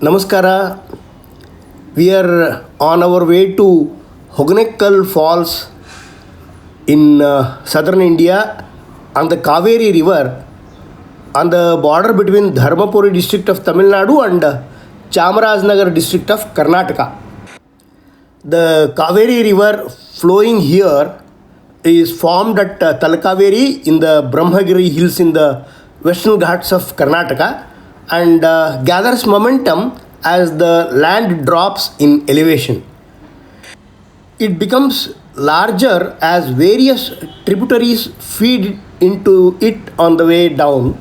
Namaskara. We are on our way to Hogenakkal Falls in southern India on the Kaveri river on the border between Dharmapuri district of Tamil Nadu and Chamrajnagar district of Karnataka. The Kaveri river flowing here is formed at Talakaveri in the Brahmagiri hills in the western Ghats of Karnataka and gathers momentum as the land drops in elevation. It becomes larger as various tributaries feed into it on the way down.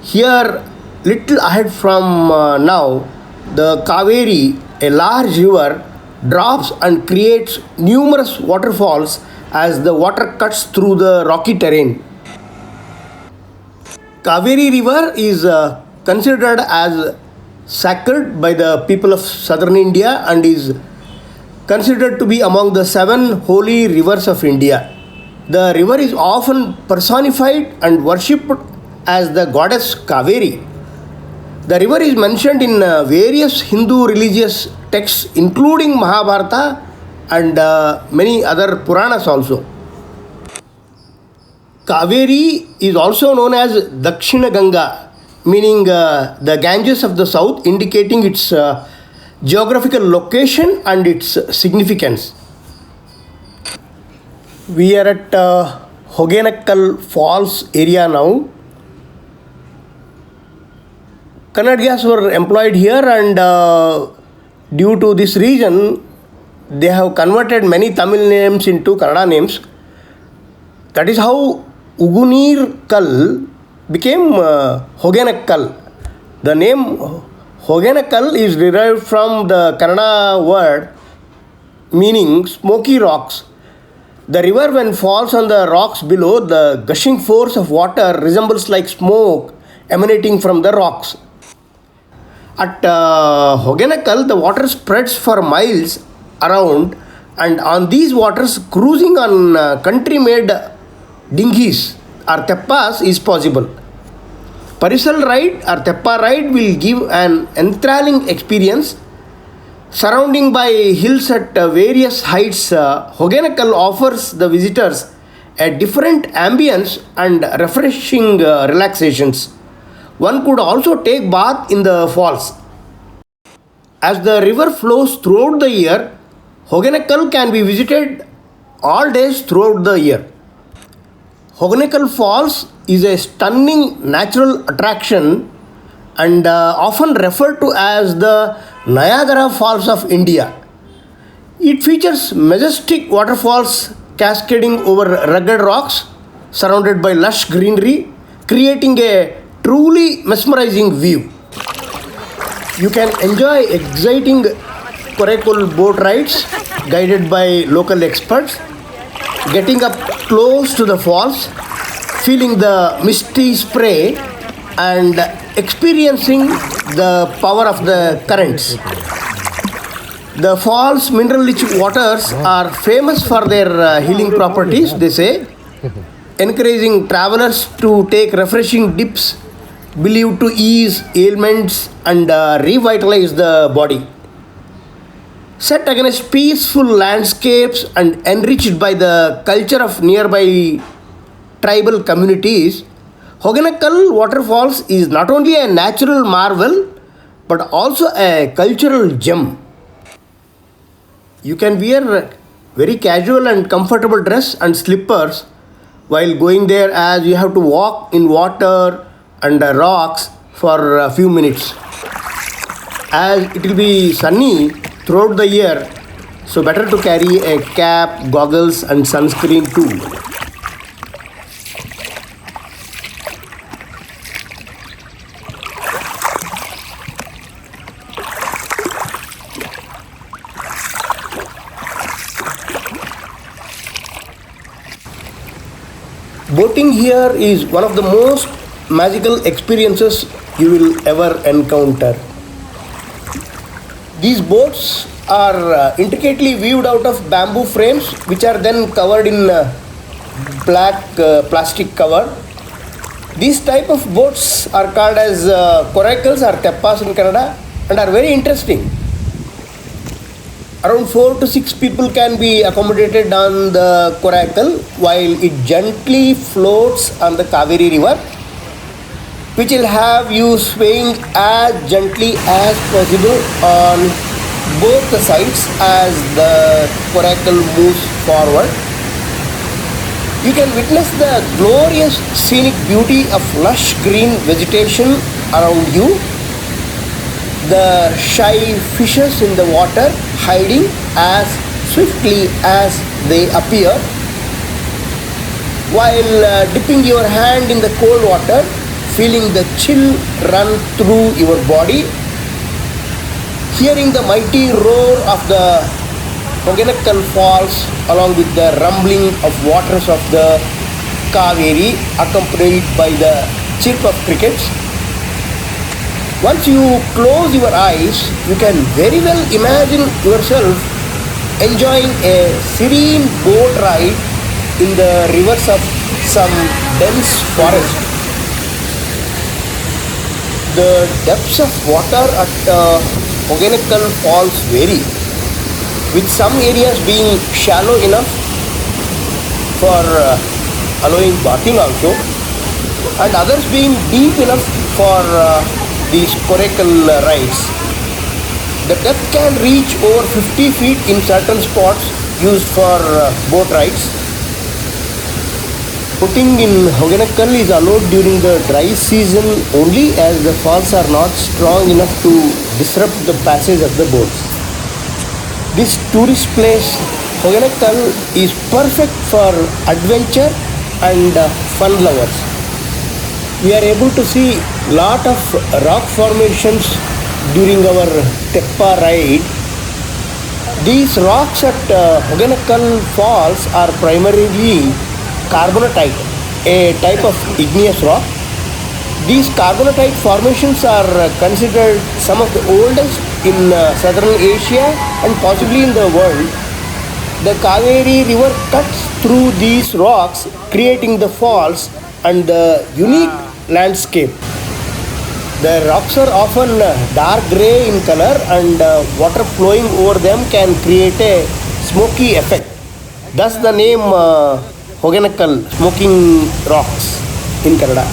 Here, little ahead from now, the Kaveri, a large river, drops and creates numerous waterfalls as the water cuts through the rocky terrain. Kaveri river is considered as sacred by the people of southern India and is considered to be among the 7 holy rivers of India. The river is often personified and worshipped as the goddess Kaveri. The river is mentioned in various Hindu religious texts including Mahabharata and many other Puranas also. Kaveri is also known as Dakshina Ganga, meaning the Ganges of the south, indicating its geographical location and its significance. We are at Hogenakkal Falls area now. Kannadigas were employed here, and due to this reason, they have converted many Tamil names into Kannada names. That is how Ugunir became Hogenakkal. The name Hogenakkal is derived from the Kannada word meaning smoky rocks. The river, when falls on the rocks below, the gushing force of water resembles like smoke emanating from the rocks. At Hogenakkal, the water spreads for miles around, and on these waters, cruising on country-made dinghies or teppas is possible. Parisal ride or teppa ride will give an enthralling experience. Surrounding by hills at various heights, Hogenakkal offers the visitors a different ambience and refreshing relaxations. One could also take bath in the falls. As the river flows throughout the year, Hogenakkal can be visited all days throughout the year. Hogenakkal Falls is a stunning natural attraction and often referred to as the Niagara Falls of India. It features majestic waterfalls cascading over rugged rocks surrounded by lush greenery, creating a truly mesmerizing view. You can enjoy exciting Coracle boat rides guided by local experts, getting up close to the falls, feeling the misty spray and experiencing the power of the currents. The falls' mineral-rich waters are famous for their healing properties, they say, encouraging travelers to take refreshing dips believed to ease ailments and revitalize the body. Set against peaceful landscapes and enriched by the culture of nearby tribal communities, Hogenakkal Waterfalls is not only a natural marvel but also a cultural gem. You can wear very casual and comfortable dress and slippers while going there, as you have to walk in water and rocks for a few minutes. As it will be sunny throughout the year, so better to carry a cap, goggles and sunscreen too. Boating here is one of the most magical experiences you will ever encounter. These boats are intricately weaved out of bamboo frames which are then covered in black plastic cover. These type of boats are called as coracles or teppas in Kannada. and are very interesting. Around 4 to 6 people can be accommodated on the Coracle while it gently floats on the Kaveri river, which will have you swaying as gently as possible on both the sides as the Coracle moves forward. You can witness the glorious scenic beauty of lush green vegetation around you, the shy fishes in the water hiding as swiftly as they appear, while dipping your hand in the cold water, feeling the chill run through your body, hearing the mighty roar of the Hogenakkal Falls along with the rumbling of waters of the Kaveri accompanied by the chirp of crickets. Once you close your eyes, you can very well imagine yourself enjoying a serene boat ride in the rivers of some dense forest. The depths of water at Hogenakkal Falls vary, with some areas being shallow enough for allowing bathing also, and others being deep enough for these Coracle rides. The depth can reach over 50 feet in certain spots used for boat rides. Boating in Hogenakkal is allowed during the dry season only, as the falls are not strong enough to disrupt the passage of the boats. This tourist place, Hogenakkal, is perfect for adventure and fun lovers. We are able to see lot of rock formations during our teppa ride. These rocks at Hogenakkal Falls are primarily Carbonatite, a type of igneous rock. These Carbonatite formations are considered some of the oldest in southern Asia and possibly in the world. The Kaveri river cuts through these rocks, creating the falls and the unique landscape. The rocks are often dark grey in color, and water flowing over them can create a smoky effect. Thus the name Hogenakkal, smoking rocks in Kannada.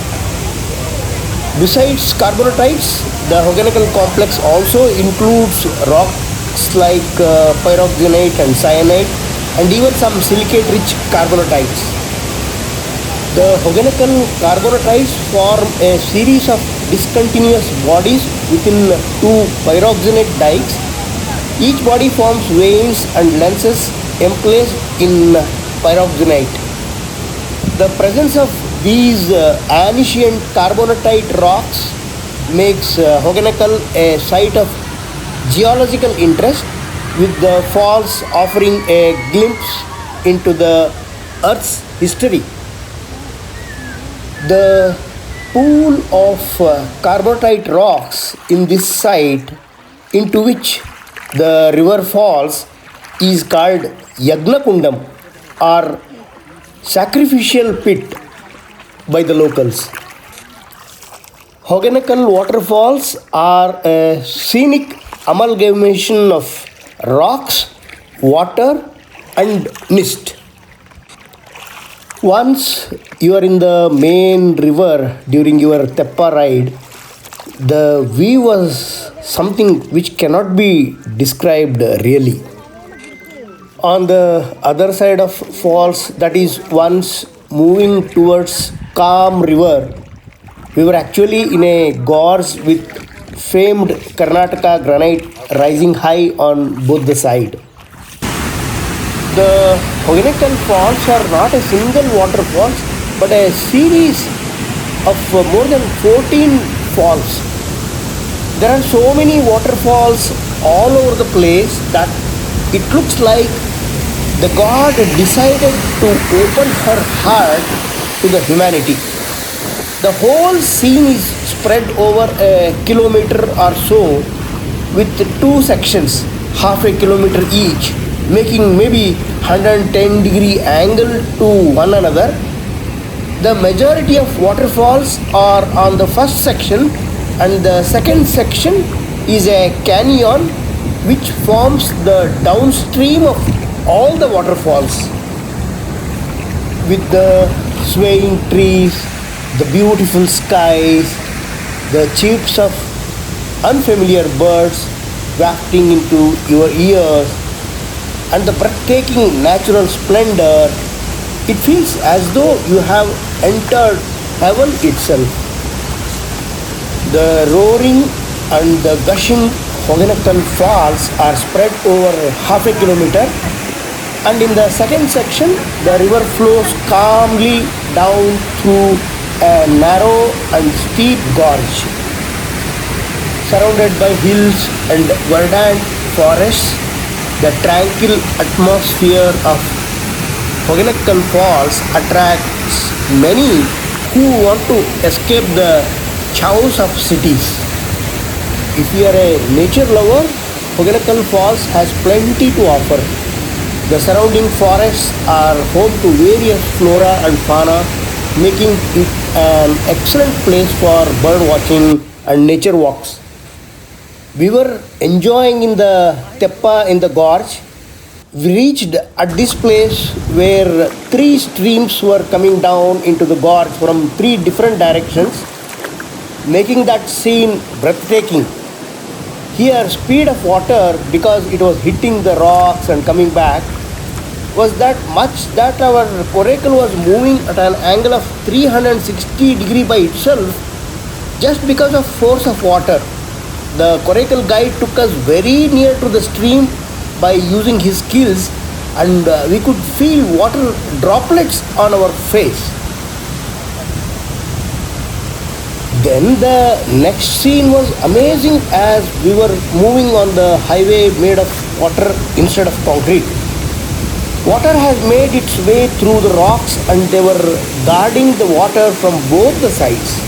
Besides carbonatites, the Hogenakkal complex also includes rocks like pyroxenite and cyanide, and even some silicate-rich carbonatites. The Hogenakkal carbonatites form a series of discontinuous bodies within two pyroxenate dikes. Each body forms veins and lenses emplaced in pyroxenite. The presence of these ancient carbonatite rocks makes Hogenakkal a site of geological interest, with the falls offering a glimpse into the Earth's history. The pool of carbonatite rocks in this site, into which the river falls, is called Yagnakundam, or sacrificial pit by the locals. Hogenakkal waterfalls are a scenic amalgamation of rocks, water, and mist. Once you are in the main river during your teppa ride, the view was something which cannot be described really. On the other side of falls, that is once moving towards calm river, we were actually in a gorge with famed Karnataka granite rising high on both the sides. The Hogenakkal Falls are not a single waterfall, but a series of more than 14 falls. There are so many waterfalls all over the place that it looks like the God decided to open her heart to the humanity. The whole scene is spread over a kilometer or so, with two sections, half a kilometer each, making maybe 110-degree angle to one another. The majority of waterfalls are on the first section, and the second section is a canyon which forms the downstream of all the waterfalls, with the swaying trees, the beautiful skies, the chirps of unfamiliar birds wafting into your ears, and the breathtaking natural splendor. It feels as though you have entered heaven itself. The roaring and the gushing Hogenakkal Falls are spread over half a kilometer, and in the second section, the river flows calmly down through a narrow and steep gorge. Surrounded by hills and verdant forests, the tranquil atmosphere of Hogenakkal Falls attracts many who want to escape the chaos of cities. If you are a nature lover, Hogenakkal Falls has plenty to offer. The surrounding forests are home to various flora and fauna, making it an excellent place for bird watching and nature walks. We were enjoying in the teppa in the gorge. We reached at this place where three streams were coming down into the gorge from three different directions, making that scene breathtaking. Here, speed of water, because it was hitting the rocks and coming back, was that much that our coracle was moving at an angle of 360 degree by itself just because of force of water. The coracle guide took us very near to the stream by using his skills, and we could feel water droplets on our face. Then the next scene was amazing as we were moving on the highway made of water instead of concrete. Water has made its way through the rocks and they were guarding the water from both the sides.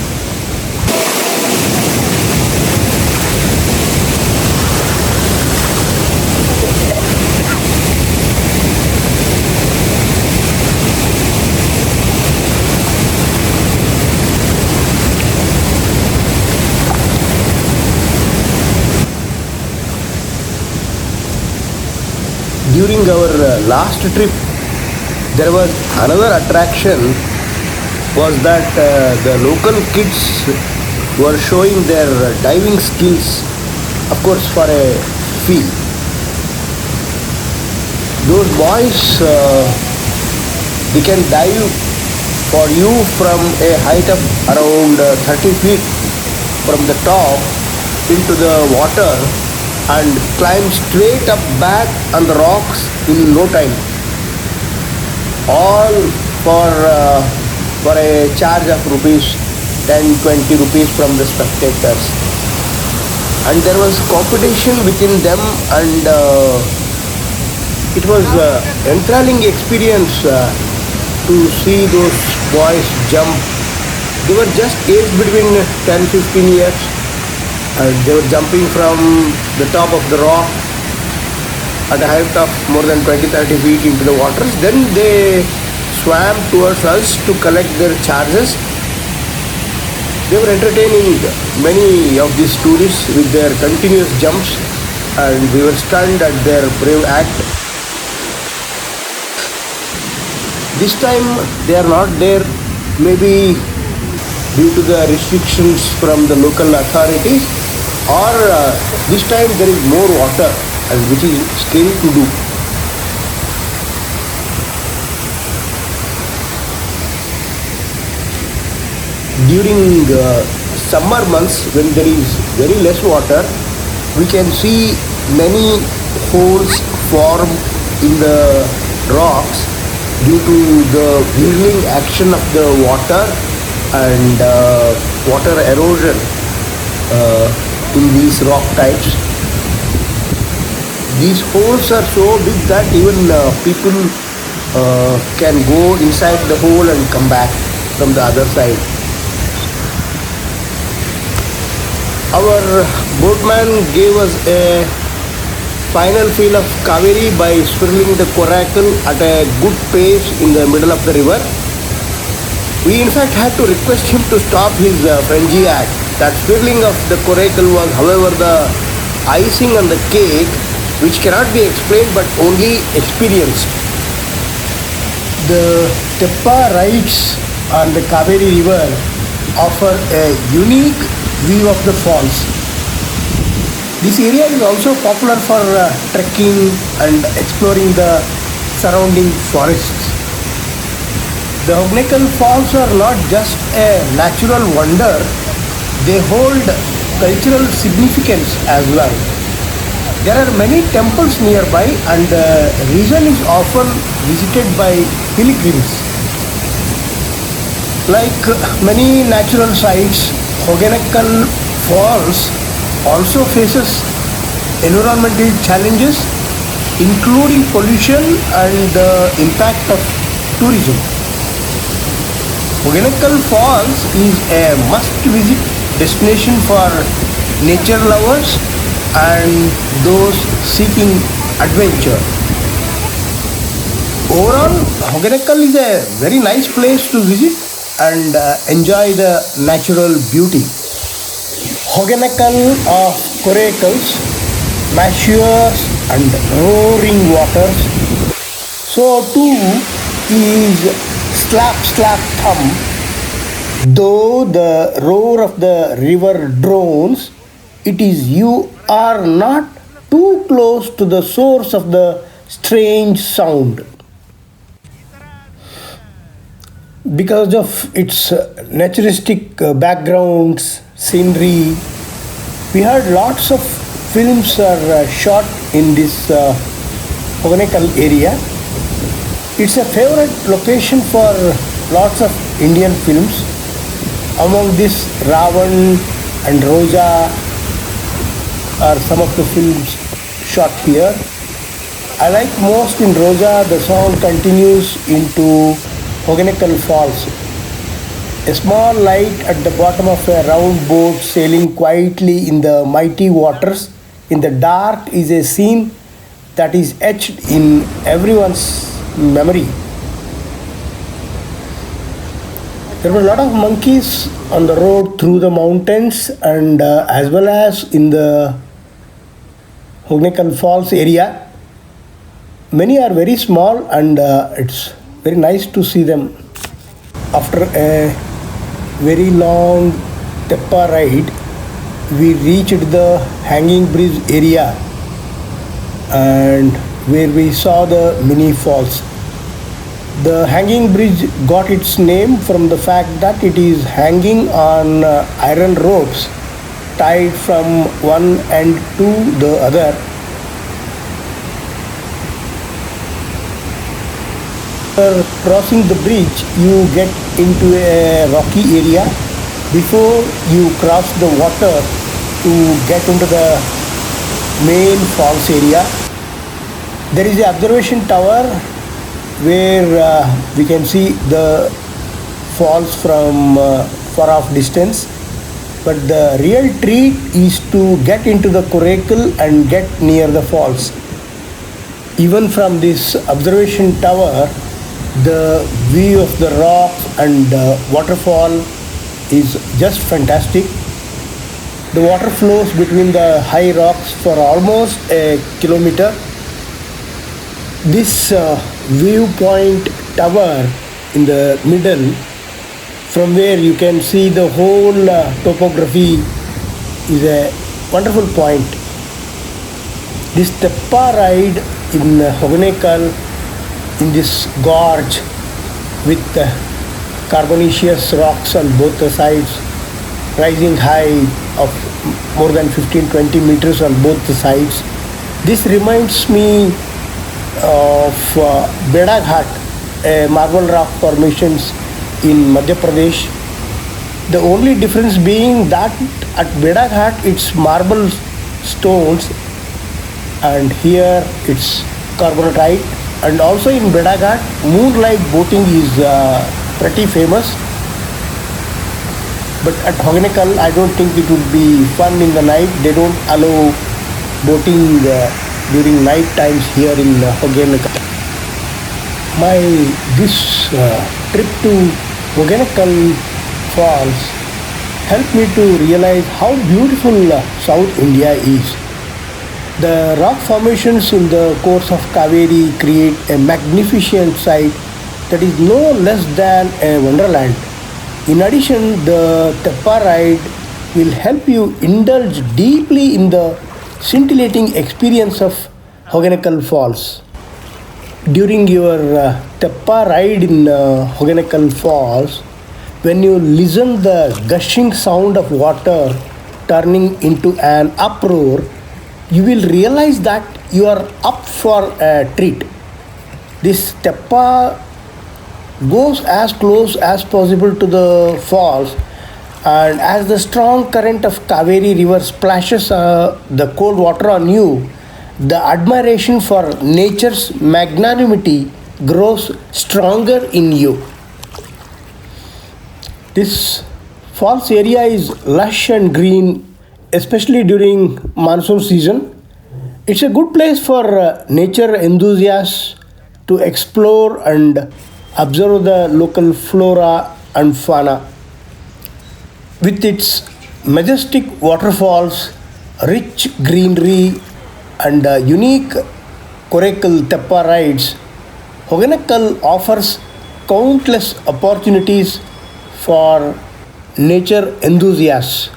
During our last trip, there was another attraction was that the local kids were showing their diving skills, of course for a fee. Those boys, they can dive for you from a height of around 30 feet from the top into the water and climb straight up back on the rocks in no time. All for a charge of rupees 10-20 rupees from the spectators. And there was competition within them, and it was enthralling experience to see those boys jump. They were just aged between 10-15 years, and they were jumping from the top of the rock at a height of more than 20-30 feet into the waters. Then they swam towards us to collect their charges. They were entertaining many of these tourists with their continuous jumps, and we were stunned at their brave act. This time they are not there, maybe due to the restrictions from the local authorities, or this time there is more water, and which is scary to do. During summer months, when there is very less water, we can see many holes form in the rocks due to the whirling action of the water and water erosion in these rock types. These holes are so big that even people can go inside the hole and come back from the other side. Our boatman gave us a final feel of Kaveri by swirling the Coracle at a good pace in the middle of the river. We in fact had to request him to stop his frenzy act. That swirling of the Coracle was, however, the icing on the cake which cannot be explained but only experienced. The teppa rides on the Kaveri river offer a unique view of the falls. This area is also popular for trekking and exploring the surrounding forests. The Hogenakkal Falls are not just a natural wonder, they hold cultural significance as well. There are many temples nearby and the region is often visited by pilgrims. Like many natural sites, Hogenakkal Falls also faces environmental challenges including pollution and the impact of tourism. Hogenakkal Falls is a must-visit destination for nature lovers and those seeking adventure. Overall, Hogenakkal is a very nice place to visit and enjoy the natural beauty. Hogenakkal of coracles, measures and roaring waters. So too is slap slap thumb. Though the roar of the river drones, it is you are not too close to the source of the strange sound. Because of its naturistic backgrounds, scenery, we heard lots of films are shot in this Hogenakkal area. It's a favorite location for lots of Indian films. Among this, Ravan and Roja are some of the films shot here. I like most in Roja, the song continues into Hogenakkal Falls. A small light at the bottom of a round boat sailing quietly in the mighty waters in the dark is a scene that is etched in everyone's memory. There were a lot of monkeys on the road through the mountains and as well as in the Hogenakkal Falls area. Many are very small and it's very nice to see them. After a very long teppa ride, we reached the hanging bridge area and where we saw the mini falls. The hanging bridge got its name from the fact that it is hanging on iron ropes tied from one end to the other. After crossing the bridge, you get into a rocky area before you cross the water to get into the main falls area. There is an observation tower where we can see the falls from far off distance. But the real treat is to get into the Coracle and get near the falls. Even from this observation tower, the view of the rock and waterfall is just fantastic. The water flows between the high rocks for almost a kilometer. This viewpoint tower in the middle, from where you can see the whole topography, is a wonderful point. This teppa ride in Hogenakkal, in this gorge with carbonaceous rocks on both the sides, rising high of more than 15-20 meters on both the sides. This reminds me of Beda Ghat, a marble rock formations in Madhya Pradesh. The only difference being that at Beda Ghat it's marble stones and here it's Carbonatite. And also in Beda Ghat, moonlight boating is pretty famous. But at Hogenakkal, I don't think it would be fun in the night. They don't allow boating during night times here in Hogenakkal. This trip to Hogenakkal Falls helped me to realize how beautiful South India is. The rock formations in the course of Kaveri create a magnificent sight that is no less than a wonderland. In addition, the teppa ride will help you indulge deeply in the scintillating experience of Hogenakkal Falls. During your teppa ride in Hogenakkal Falls, when you listen the gushing sound of water turning into an uproar, you will realize that you are up for a treat. This teppa goes as close as possible to the falls, and as the strong current of Kaveri river splashes the cold water on you, the admiration for nature's magnanimity grows stronger in you. This falls area is lush and green, especially during monsoon season. It's a good place for nature enthusiasts to explore and observe the local flora and fauna. With its majestic waterfalls, rich greenery, and unique Coracle teppa rides, Hogenakkal offers countless opportunities for nature enthusiasts.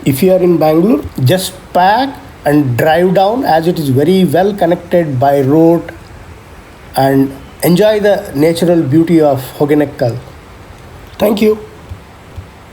If you are in Bangalore, just pack and drive down as it is very well connected by road and enjoy the natural beauty of Hogenakkal. Thank you.